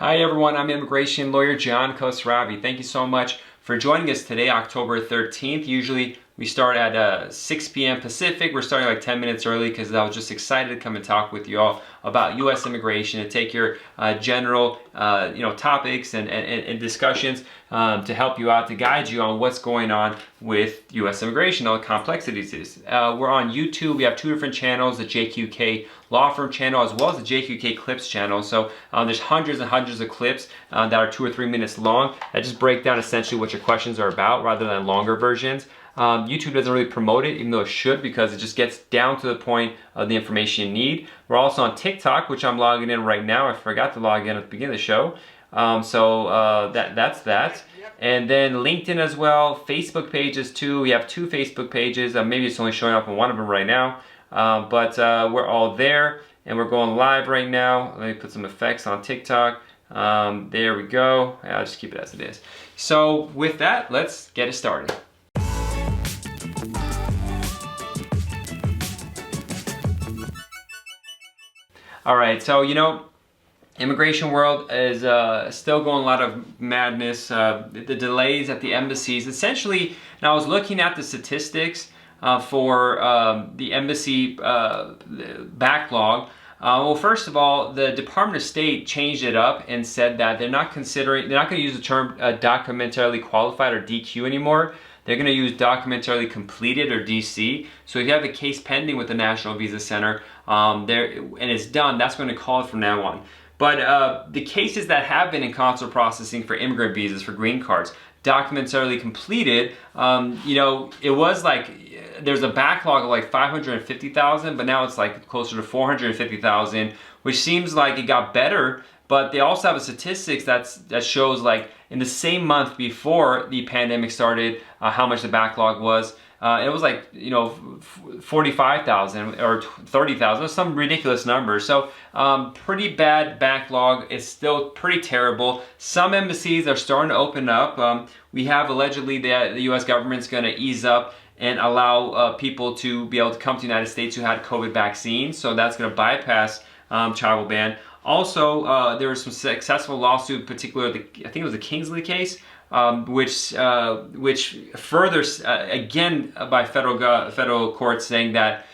Hi everyone, I'm immigration lawyer John Khosravi. Thank you so much for joining us today, October 13th. Usually we start at 6 p.m. Pacific. We're starting like 10 minutes early because I was just excited to come and talk with you all about U.S. immigration and take your general topics and discussions to help you out, to guide you on what's going on with U.S. immigration, all the complexities is. We're on YouTube. We have two different channels, the JQK Law Firm channel as well as the JQK Clips channel. So there's hundreds and hundreds of clips that are 2 or 3 minutes long that just break down essentially what your questions are about rather than longer versions. YouTube doesn't really promote it, even though it should, because it just gets down to the point of the information you need. We're also on TikTok, which I'm logging in right now. I forgot to log in at the beginning of the show. That's that. And then LinkedIn as well, Facebook pages too. We have 2 Facebook pages. Maybe it's only showing up on one of them right now. But we're all there, and we're going live right now. Let me put some effects on TikTok. There we go. I'll just keep it as it is. So with that, let's get it started. All right, so immigration world is still going a lot of madness. The delays at the embassies. Essentially, now I was looking at the statistics for the embassy backlog. Well, first of all, the Department of State changed it up and said that they're not going to use the term documentarily qualified or DQ anymore. They're going to use documentarily completed or DC. So if you have a case pending with the National Visa Center and it's done, that's going to call it from now on. But the cases that have been in consular processing for immigrant visas, for green cards, documentarily completed, it was like there's a backlog of like 550,000, but now it's like closer to 450,000, which seems like it got better. But they also have a statistics that shows like in the same month before the pandemic started, how much the backlog was. It was like 45,000 or 30,000, some ridiculous number. So pretty bad backlog. It's still pretty terrible. Some embassies are starting to open up. We have allegedly that the U.S. government's going to ease up and allow people to be able to come to the United States who had COVID vaccines. So that's going to bypass travel ban. Also, there was some successful lawsuit, particularly I think it was the Kingsley case, which further again by federal courts saying that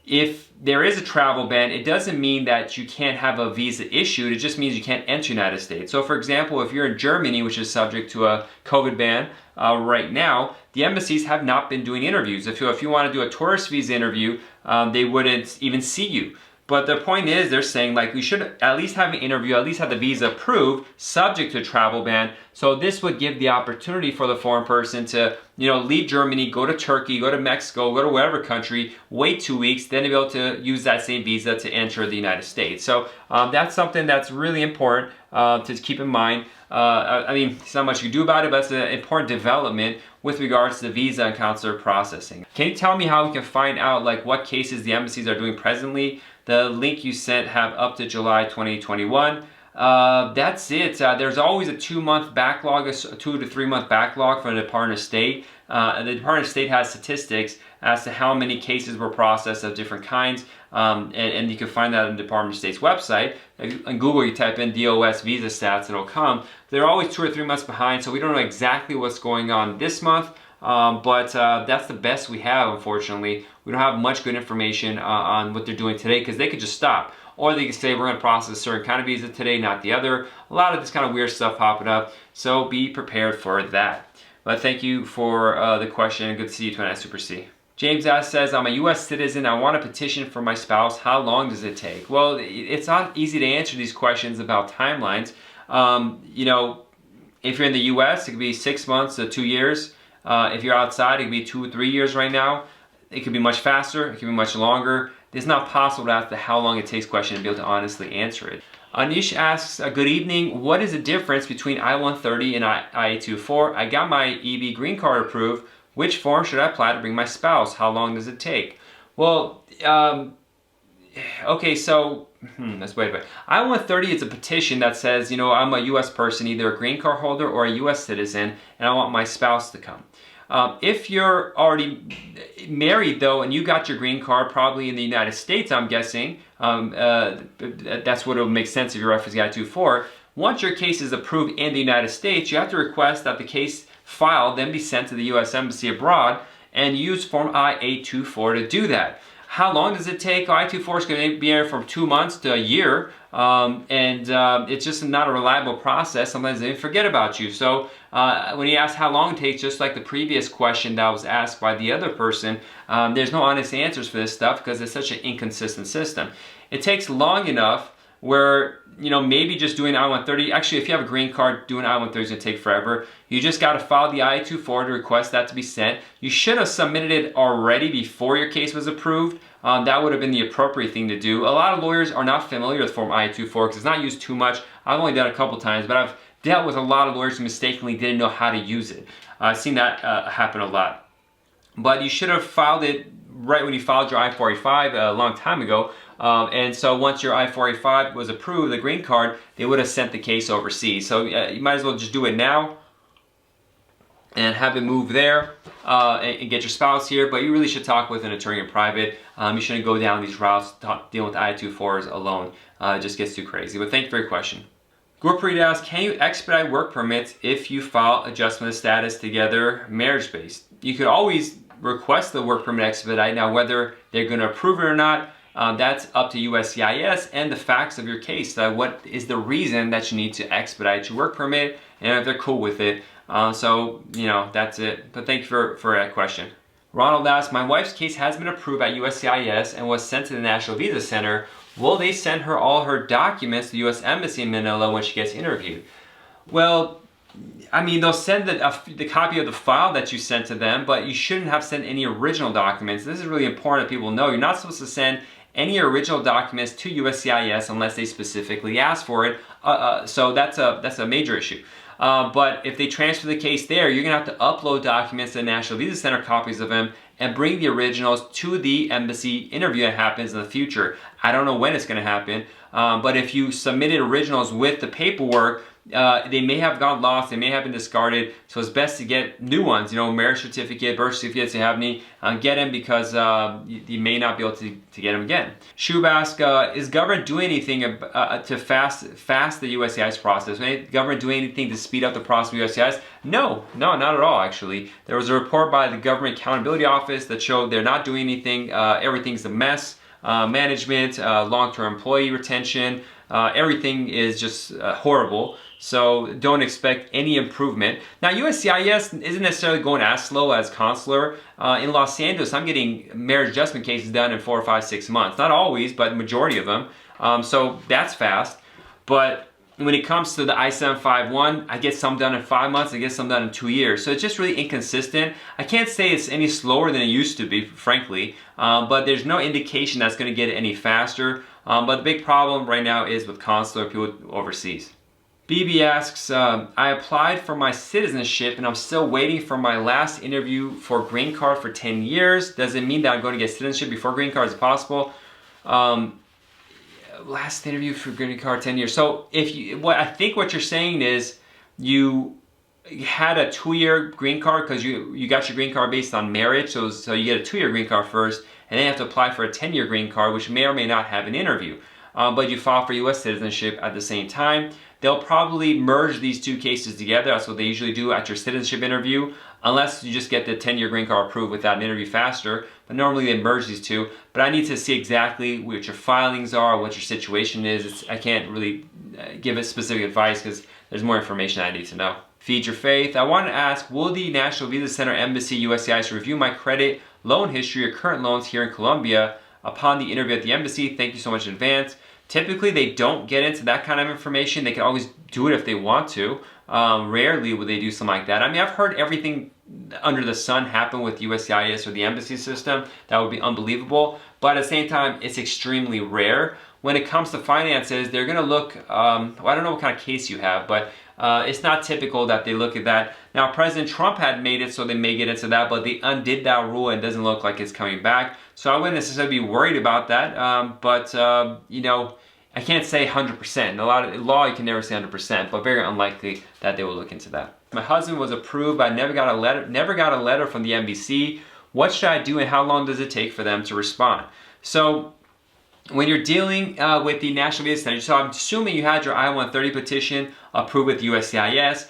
if there is a travel ban, it doesn't mean that you can't have a visa issued. It just means you can't enter the United States. So, for example, if you're in Germany, which is subject to a COVID ban right now, the embassies have not been doing interviews. If you want to do a tourist visa interview, they wouldn't even see you. But the point is, they're saying like we should at least have an interview, at least have the visa approved, subject to a travel ban. So this would give the opportunity for the foreign person to, leave Germany, go to Turkey, go to Mexico, go to whatever country, wait 2 weeks, then to be able to use that same visa to enter the United States. So that's something that's really important to keep in mind. It's not much you can do about it, but it's an important development with regards to visa and consular processing. Can you tell me how we can find out like what cases the embassies are doing presently? The link you sent have up to July 2021. That's it. There's always a 2-month backlog, a 2 to 3 month backlog from the Department of State. The Department of State has statistics as to how many cases were processed of different kinds, and you can find that on the Department of State's website. On Google, you type in DOS visa stats, and it'll come. They're always 2 or 3 months behind, so we don't know exactly what's going on this month. But that's the best we have, unfortunately. We don't have much good information on what they're doing today because they could just stop. Or they could say we're going to process a certain kind of visa today, not the other. A lot of this kind of weird stuff popping up. So be prepared for that. But thank you for the question. Good to see you tonight, Super C. James S. says, I'm a U.S. citizen. I want a petition for my spouse. How long does it take? Well, it's not easy to answer these questions about timelines. If you're in the U.S., it could be 6 months to 2 years. If you're outside, it could be 2 or 3 years right now. It could be much faster. It could be much longer. It's not possible to ask the how long it takes question and be able to honestly answer it. Anish asks, good evening. What is the difference between I-130 and I-824? I got my EB green card approved. Which form should I apply to bring my spouse? How long does it take? Well, okay, so let's wait a minute. I-130 is a petition that says, I'm a U.S. person, either a green card holder or a U.S. citizen, and I want my spouse to come. If you're already married though, and you got your green card probably in the United States, I'm guessing, that's what it would make sense if your reference guy 24. Once your case is approved in the United States, you have to request that the case file then be sent to the U.S. Embassy abroad and use Form I-824 to do that. How long does it take? I-824 is going to be here from 2 months to a year, it's just not a reliable process. Sometimes they forget about you. So when you ask how long it takes, just like the previous question that was asked by the other person, there's no honest answers for this stuff because it's such an inconsistent system. It takes long enough where, you know, maybe just doing I-130, actually if you have a green card, doing I-130 is going to take forever. You just got to file the I-824 to request that to be sent. You should have submitted it already before your case was approved. That would have been the appropriate thing to do. A lot of lawyers are not familiar with Form I-824 because it's not used too much. I've only done it a couple times, but I've dealt with a lot of lawyers who mistakenly didn't know how to use it. I've seen that happen a lot. But you should have filed it right when you filed your I-485 a long time ago. And so once your I-485 was approved, the green card, they would have sent the case overseas. So you might as well just do it now and have it move there and get your spouse here. But you really should talk with an attorney in private. You shouldn't go down these routes dealing with I-824s alone. It just gets too crazy. But thank you for your question. Gurpreet asks, can you expedite work permits if you file adjustment of status together marriage-based? You could always request the work permit expedite. Now, whether they're going to approve it or not, that's up to USCIS and the facts of your case. What is the reason that you need to expedite your work permit, and if they're cool with it. So, you know, that's it. But thank you for that question. Ronald asks, my wife's case has been approved at USCIS and was sent to the National Visa Center. Will they send her all her documents to the U.S. Embassy in Manila when she gets interviewed? Well, I mean, they'll send the copy of the file that you sent to them, but you shouldn't have sent any original documents. This is really important that people know. You're not supposed to send any original documents to USCIS unless they specifically ask for it. So that's a major issue. But if they transfer the case there, you're going to have to upload documents to the National Visa Center, copies of them, and bring the originals to the embassy interview that happens in the future. I don't know when it's going to happen, but if you submitted originals with the paperwork, they may have gone lost, they may have been discarded, so it's best to get new ones, you know, marriage certificate, birth certificates, you have any, get them because you may not be able to get them again. Shub asks, is government doing anything to fast the USCIS process? Is government doing anything to speed up the process of USCIS? No, not at all actually. There was a report by the Government Accountability Office that showed they're not doing anything, everything's a mess. Management, long-term employee retention, everything is just horrible. So don't expect any improvement. Now USCIS isn't necessarily going as slow as consular. In Los Angeles, I'm getting marriage adjustment cases done in 4 or 5, 6 months. Not always, but the majority of them. So that's fast. But when it comes to the I-751, I get some done in 5 months, I get some done in 2 years. So it's just really inconsistent. I can't say it's any slower than it used to be, frankly, but there's no indication that's going to get any faster. But the big problem right now is with consular people overseas. BB asks, I applied for my citizenship and I'm still waiting for my last interview for green card for 10 years. Does it mean that I'm going to get citizenship before green card is possible? Last interview for green card 10 years. So if you, I think what you're saying is you had a 2-year green card because you got your green card based on marriage. So you get a 2-year green card first, and then you have to apply for a 10-year green card, which may or may not have an interview. But you file for U.S. citizenship at the same time. They'll probably merge these two cases together. That's what they usually do at your citizenship interview, unless you just get the 10-year green card approved without an interview faster. But normally they merge these two. But I need to see exactly what your filings are, what your situation is. I can't really give it specific advice because there's more information I need to know. Feed Your Faith. I want to ask, will the National Visa Center Embassy USCIS review my credit, loan history, or current loans here in Colombia upon the interview at the embassy? Thank you so much in advance. Typically, they don't get into that kind of information. They can always do it if they want to. Rarely would they do something like that. I mean, I've heard everything under the sun happen with USCIS or the embassy system. That would be unbelievable. But at the same time, it's extremely rare. When it comes to finances, they're going to look, well, I don't know what kind of case you have, but it's not typical that they look at that. Now, President Trump had made it so they may get into that, but they undid that rule and it doesn't look like it's coming back. So I wouldn't necessarily be worried about that, you know, I can't say 100%. In a lot of law, you can never say 100%, but very unlikely that they will look into that. My husband was approved, but I never got a letter from the NBC. What should I do and how long does it take for them to respond? So when you're dealing with the National Visa Center, so I'm assuming you had your I-130 petition approved with USCIS.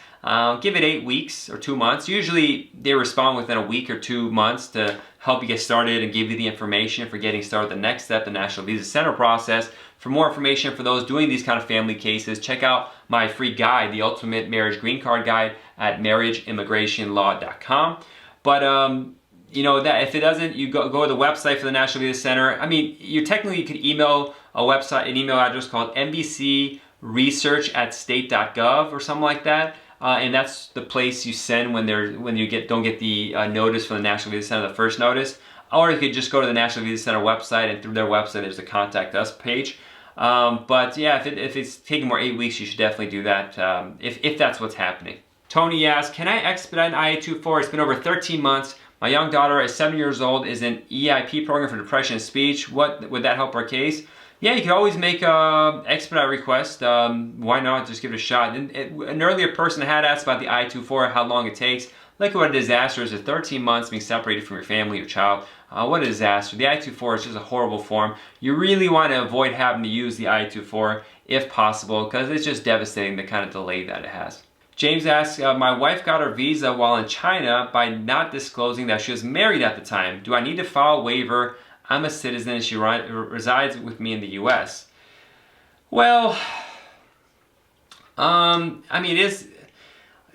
Give it 8 weeks or 2 months. Usually they respond within a week or 2 months to help you get started and give you the information for getting started the next step, the National Visa Center process. For more information for those doing these kind of family cases, check out my free guide, the Ultimate Marriage Green Card Guide at marriageimmigrationlaw.com. But you know, that if it doesn't, you go to the website for the National Visa Center. I mean, you could email an email address called nbcresearch@state.gov or something like that. And that's the place you send when you don't get the notice from the National Visa Center, the first notice. Or you could just go to the National Visa Center website, and through their website there's a contact us page. But yeah, if it's taking more 8 weeks, you should definitely do that if that's what's happening. Tony asks, can I expedite an I-824? It's been over 13 months. My young daughter is 7 years old, is in EIP program for depression and speech. Would that help our case? Yeah, you can always make an expedite request. Why not? Just give it a shot. An earlier person had asked about the I-824, how long it takes. Look at what a disaster is. 13 months being separated from your family, your child. What a disaster. The I-824 is just a horrible form. You really want to avoid having to use the I-824 if possible, because it's just devastating, the kind of delay that it has. James asks, my wife got her visa while in China by not disclosing that she was married at the time. Do I need to file a waiver? I'm a citizen and she resides with me in the US. Well, I mean,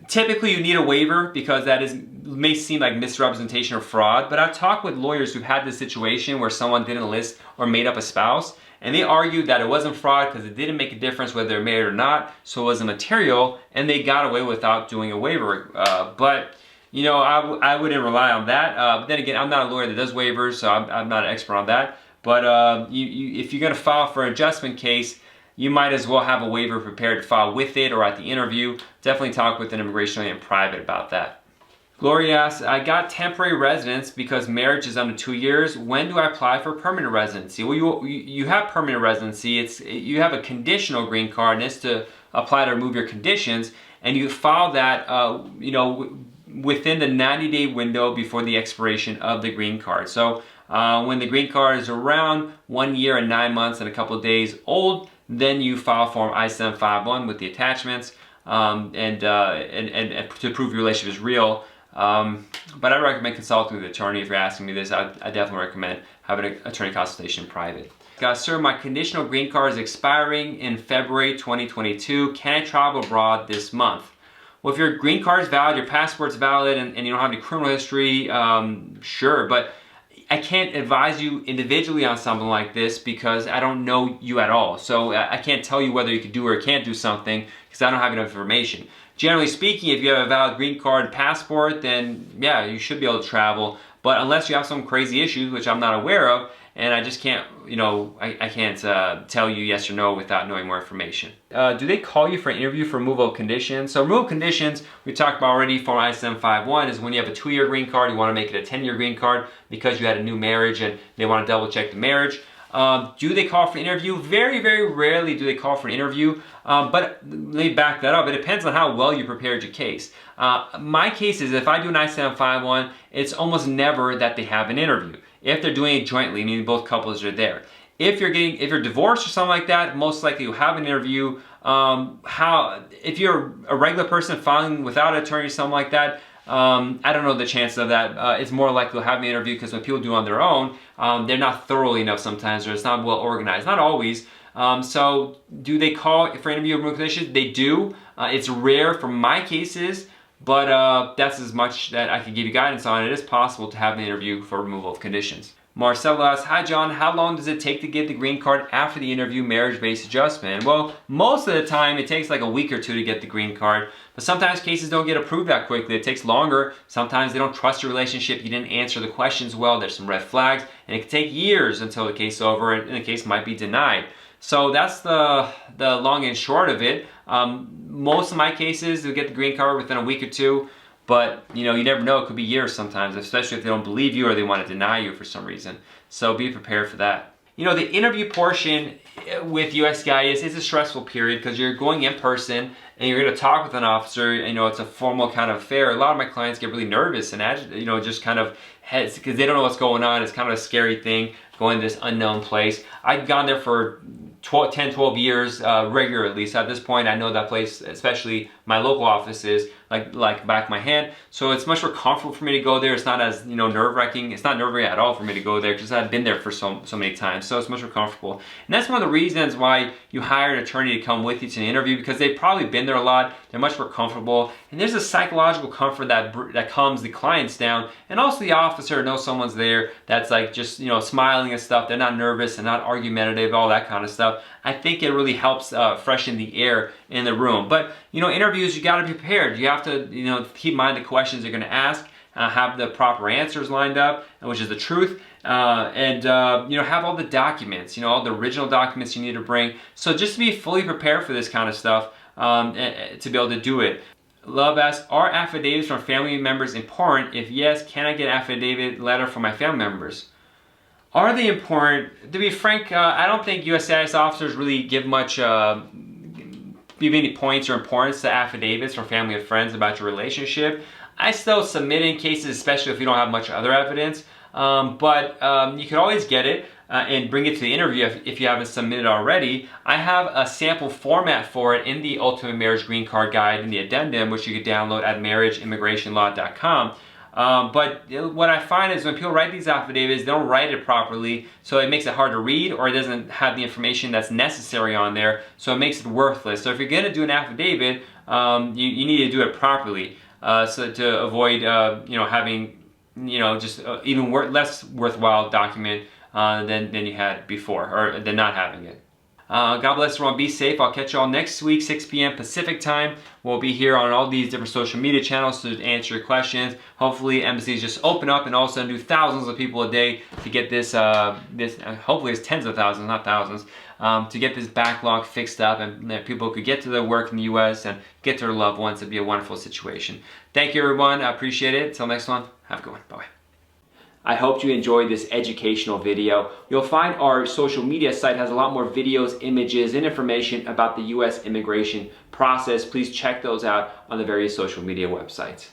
typically you need a waiver because that may seem like misrepresentation or fraud, but I've talked with lawyers who've had this situation where someone didn't list or made up a spouse, and they argued that it wasn't fraud because it didn't make a difference whether they're married or not, so it wasn't material, and they got away without doing a waiver. But you know, I wouldn't rely on that. But then again, I'm not a lawyer that does waivers, so I'm not an expert on that. But if you're going to file for an adjustment case, you might as well have a waiver prepared to file with it or at the interview. Definitely talk with an immigration lawyer in private about that. Gloria asks, I got temporary residence because marriage is under 2 years. When do I apply for permanent residency? Well, you have permanent residency. You have a conditional green card, and it's to apply to remove your conditions, and you file that within the 90-day window before the expiration of the green card. So when the green card is around 1 year and 9 months and a couple of days old, then you file Form I-751 with the attachments and to prove your relationship is real. But I recommend consulting with an attorney. If you're asking me this, I definitely recommend having an attorney consultation in private. Sir, my conditional green card is expiring in February 2022. Can I travel abroad this month? Well, if your green card is valid, your passport's valid, and you don't have any criminal history, sure, but I can't advise you individually on something like this because I don't know you at all. So I can't tell you whether you can do or can't do something because I don't have enough information. Generally speaking, if you have a valid green card and passport, then yeah, you should be able to travel. But unless you have some crazy issues, which I'm not aware of, and I just can't, I can't tell you yes or no without knowing more information. Do they call you for an interview for removal of conditions? So removal of conditions, we talked about already, Form I-751 is when you have a 2-year green card, you want to make it a 10-year green card because you had a new marriage and they want to double check the marriage. Do they call for an interview? Very, very rarely do they call for an interview, but let me back that up. It depends on how well you prepared your case. My case is if I do an I-751, it's almost never that they have an interview. If they're doing it jointly, meaning both couples are there. If you're divorced or something like that, most likely you'll have an interview. If you're a regular person filing without an attorney or something like that, I don't know the chances of that. It's more likely you'll have an interview because when people do it on their own, they're not thoroughly enough sometimes, or it's not well organized. Not always. So do they call for interview removal conditions? They do. It's rare for my cases, but that's as much that I can give you guidance on. It is possible to have an interview for removal of conditions. Marcelo asks, hi John, how long does it take to get the green card after the interview marriage-based adjustment? Well, most of the time it takes like a week or two to get the green card, but sometimes cases don't get approved that quickly. It takes longer. Sometimes they don't trust your relationship. You didn't answer the questions well. There's some red flags, and it can take years until the case is over and the case might be denied. So that's the long and short of it. Most of my cases, they'll get the green card within a week or two. But you never know, it could be years sometimes, especially if they don't believe you or they want to deny you for some reason. So be prepared for that. you know, the interview portion with USCIS is a stressful period because you're going in person and you're going to talk with an officer. You know, it's a formal kind of affair. A lot of my clients get really nervous and you know, just kind of heads because they don't know what's going on. It's kind of a scary thing going to this unknown place. I've gone there for 10, 12 years regularly. So at this point, I know that place, especially my local offices, like back of my hand. So it's much more comfortable for me to go there. It's not as, you know, nerve-wracking. It's not nerve-wracking at all for me to go there because I've been there for so many times. So it's much more comfortable. And that's one of the reasons why you hire an attorney to come with you to an interview, because they've probably been there a lot. They're much more comfortable. And there's a psychological comfort that calms the clients down. And also the officer knows someone's there that's like just, you know, smiling and stuff. They're not nervous and not argumentative, all that kind of stuff. I think it really helps freshen the air in the room. But, you know, interviews, you got to be prepared. You have to, you know, keep in mind the questions they're going to ask, have the proper answers lined up, which is the truth, and you know, have all the documents, you know, all the original documents you need to bring. So just to be fully prepared for this kind of stuff, to be able to do it. Love asks, are affidavits from family members important? If yes, can I get an affidavit letter from my family members? Are they important? To be frank, I don't think USCIS officers really give much, give any points or importance to affidavits from family and friends about your relationship. I still submit in cases, especially if you don't have much other evidence, but you can always get it and bring it to the interview if you haven't submitted already. I have a sample format for it in the Ultimate Marriage Green Card Guide in the addendum, which you can download at marriageimmigrationlaw.com. But what I find is when people write these affidavits, they don't write it properly, so it makes it hard to read, or it doesn't have the information that's necessary on there, so it makes it worthless. So if you're going to do an affidavit, you need to do it properly, so to avoid you know, having, you know, just even less worthwhile document than you had before, or than not having it. God bless everyone. Be safe. I'll catch you all next week, 6 p.m. Pacific time. We'll be here on all these different social media channels to answer your questions. Hopefully, embassies just open up and all of a sudden do thousands of people a day to get this. Hopefully, it's tens of thousands, not thousands, to get this backlog fixed up, and that people could get to their work in the U.S. and get to their loved ones. It'd be a wonderful situation. Thank you, everyone. I appreciate it. Until next one. Have a good one. Bye. I hope you enjoyed this educational video. You'll find our social media site has a lot more videos, images, and information about the U.S. immigration process. Please check those out on the various social media websites.